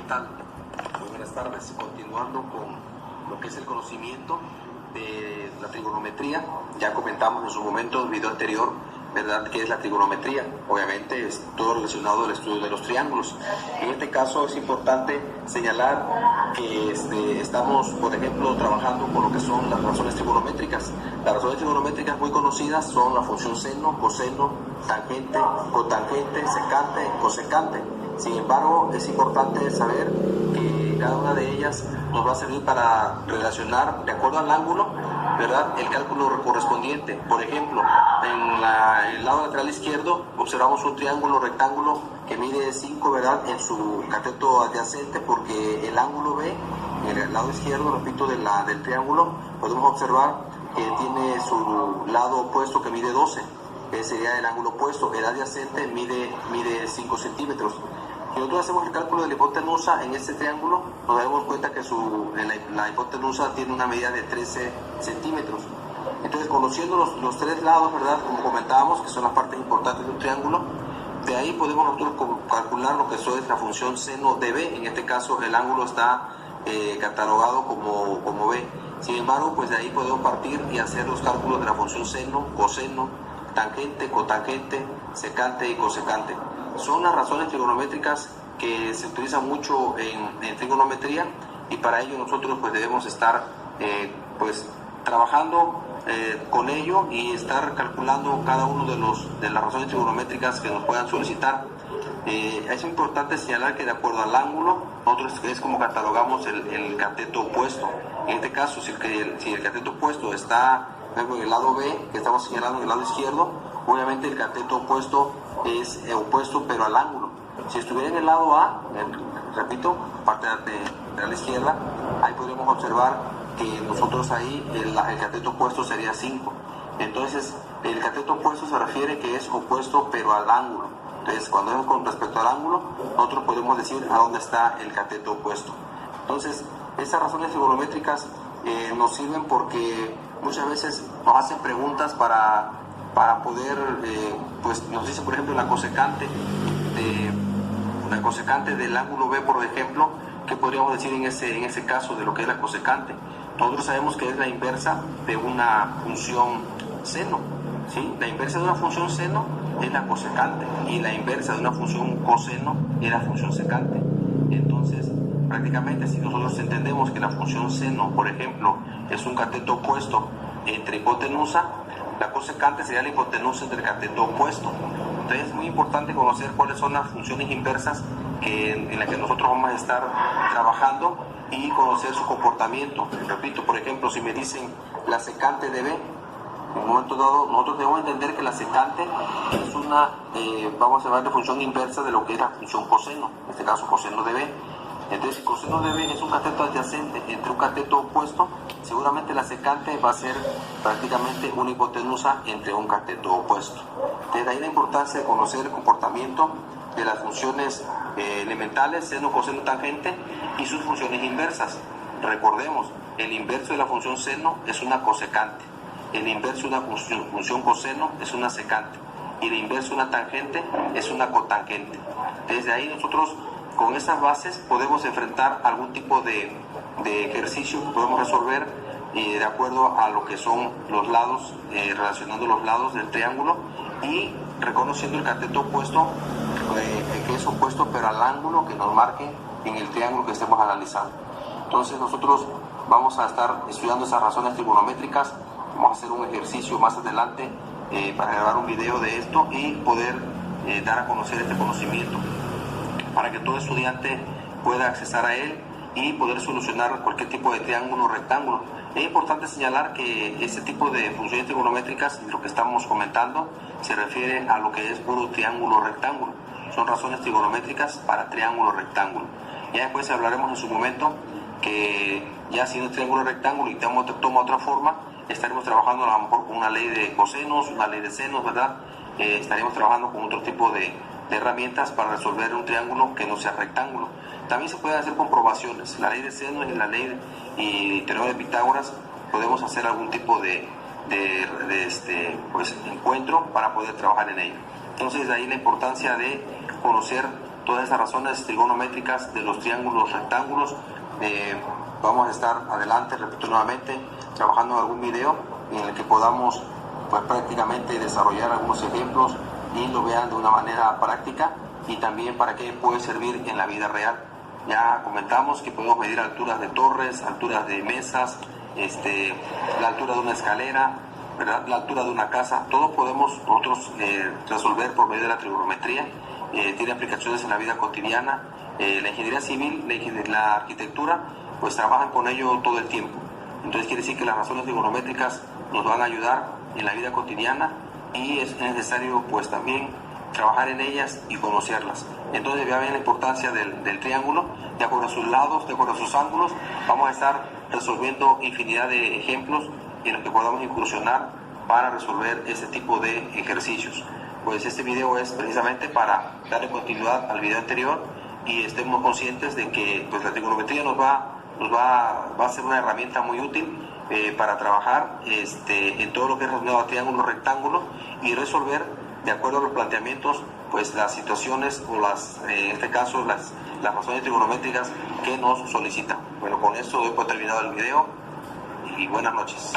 tal? Muy buenas tardes. Continuando con lo que es el conocimiento de la trigonometría, ya comentamos en su momento, en el video anterior, ¿verdad?, qué es la trigonometría. Obviamente es todo relacionado al estudio de los triángulos. En este caso es importante señalar que estamos, por ejemplo, trabajando con lo que son las razones trigonométricas. Las razones trigonométricas muy conocidas son la función seno, coseno, tangente, cotangente, secante, cosecante. Sin embargo, es importante saber que cada una de ellas nos va a servir para relacionar, de acuerdo al ángulo, ¿verdad?, el cálculo correspondiente. Por ejemplo, en el lado lateral izquierdo observamos un triángulo rectángulo que mide 5, ¿verdad?, en su cateto adyacente, porque el ángulo B, en el lado izquierdo, repito, del triángulo, podemos observar que tiene su lado opuesto que mide 12. Ese sería el ángulo opuesto. El adyacente mide 5 centímetros. Si nosotros hacemos el cálculo de la hipotenusa en este triángulo, nos daremos cuenta que la hipotenusa tiene una medida de 13 centímetros. Entonces, conociendo los tres lados, ¿verdad?, como comentábamos, que son las partes importantes de un triángulo, de ahí podemos nosotros calcular lo que es la función seno de B. En este caso, el ángulo está catalogado como B. Sin embargo, pues de ahí podemos partir y hacer los cálculos de la función seno, coseno, tangente, cotangente, secante y cosecante. Son las razones trigonométricas que se utilizan mucho en trigonometría, y para ello nosotros pues debemos estar trabajando con ello y estar calculando cada uno de las razones trigonométricas que nos puedan solicitar. Es importante señalar que de acuerdo al ángulo, nosotros es como catalogamos el cateto opuesto. En este caso, si el cateto opuesto está, por ejemplo, en el lado B, que estamos señalando en el lado izquierdo, obviamente el cateto opuesto es opuesto pero al ángulo. Si estuviera en el lado A, repito, parte de la izquierda, ahí podríamos observar que nosotros ahí el cateto opuesto sería 5. Entonces, el cateto opuesto se refiere que es opuesto pero al ángulo. Entonces, cuando es con respecto al ángulo, nosotros podemos decir a dónde está el cateto opuesto. Entonces, esas razones trigonométricas nos sirven porque muchas veces nos hacen preguntas para poder, nos dice, por ejemplo, la cosecante del ángulo B, por ejemplo, ¿qué podríamos decir en ese caso de lo que es la cosecante? Nosotros sabemos que es la inversa de una función seno, ¿sí? La inversa de una función seno es la cosecante, y la inversa de una función coseno es la función secante. Entonces, prácticamente, si nosotros entendemos que la función seno, por ejemplo, es un cateto opuesto entre hipotenusa, la cosecante sería la hipotenusa entre el cateto opuesto. Entonces es muy importante conocer cuáles son las funciones inversas en las que nosotros vamos a estar trabajando y conocer su comportamiento. Repito, por ejemplo, si me dicen la secante de B, en un momento dado nosotros debemos entender que la secante es una, vamos a llamarle función inversa de lo que es la función coseno, en este caso coseno de B. Entonces, si coseno de B es un cateto adyacente entre un cateto opuesto, seguramente la secante va a ser prácticamente una hipotenusa entre un cateto opuesto. De ahí la importancia de conocer el comportamiento de las funciones elementales, seno, coseno, tangente, y sus funciones inversas. Recordemos, el inverso de la función seno es una cosecante, el inverso de una función coseno es una secante, y el inverso de una tangente es una cotangente. Desde ahí nosotros, con esas bases, podemos enfrentar algún tipo de ejercicio que podemos resolver de acuerdo a lo que son los lados, relacionando los lados del triángulo y reconociendo el cateto opuesto, que es opuesto pero al ángulo que nos marque en el triángulo que estemos analizando. Entonces nosotros vamos a estar estudiando esas razones trigonométricas. Vamos a hacer un ejercicio más adelante para grabar un video de esto y poder dar a conocer este conocimiento, para que todo estudiante pueda accesar a él y poder solucionar cualquier tipo de triángulo o rectángulo. Es importante señalar que este tipo de funciones trigonométricas, lo que estamos comentando, se refiere a lo que es puro triángulo o rectángulo. Son razones trigonométricas para triángulo o rectángulo. Ya después hablaremos en su momento que ya si no es triángulo o rectángulo y toma otra forma, estaremos trabajando a lo mejor con una ley de cosenos, una ley de senos, ¿verdad? Estaremos trabajando con otro tipo de herramientas para resolver un triángulo que no sea rectángulo. También se pueden hacer comprobaciones. La ley de seno y la ley y teorema de Pitágoras, podemos hacer algún tipo de encuentro para poder trabajar en ello. Entonces, de ahí la importancia de conocer todas esas razones trigonométricas de los triángulos rectángulos. Vamos a estar adelante, repito nuevamente, trabajando en algún video en el que podamos pues prácticamente desarrollar algunos ejemplos y lo vean de una manera práctica, y también para qué puede servir en la vida real. Ya comentamos que podemos medir alturas de torres, alturas de mesas, la altura de una escalera, ¿verdad? La altura de una casa. Todo podemos nosotros resolver por medio de la trigonometría. Tiene aplicaciones en la vida cotidiana. La ingeniería civil, la arquitectura, pues trabajan con ello todo el tiempo. Entonces quiere decir que las razones trigonométricas nos van a ayudar en la vida cotidiana, y es necesario pues también trabajar en ellas y conocerlas. Entonces ya ven la importancia del triángulo. De acuerdo a sus lados, de acuerdo a sus ángulos, vamos a estar resolviendo infinidad de ejemplos en los que podamos incursionar para resolver este tipo de ejercicios. Pues este video es precisamente para darle continuidad al video anterior, y estemos conscientes de que pues la trigonometría nos va a ser una herramienta muy útil para trabajar en todo lo que es relacionado a triángulos, rectángulos, y resolver de acuerdo a los planteamientos pues las situaciones o en este caso las razones trigonométricas que nos solicitan. Bueno, con esto doy por terminado el video y buenas noches.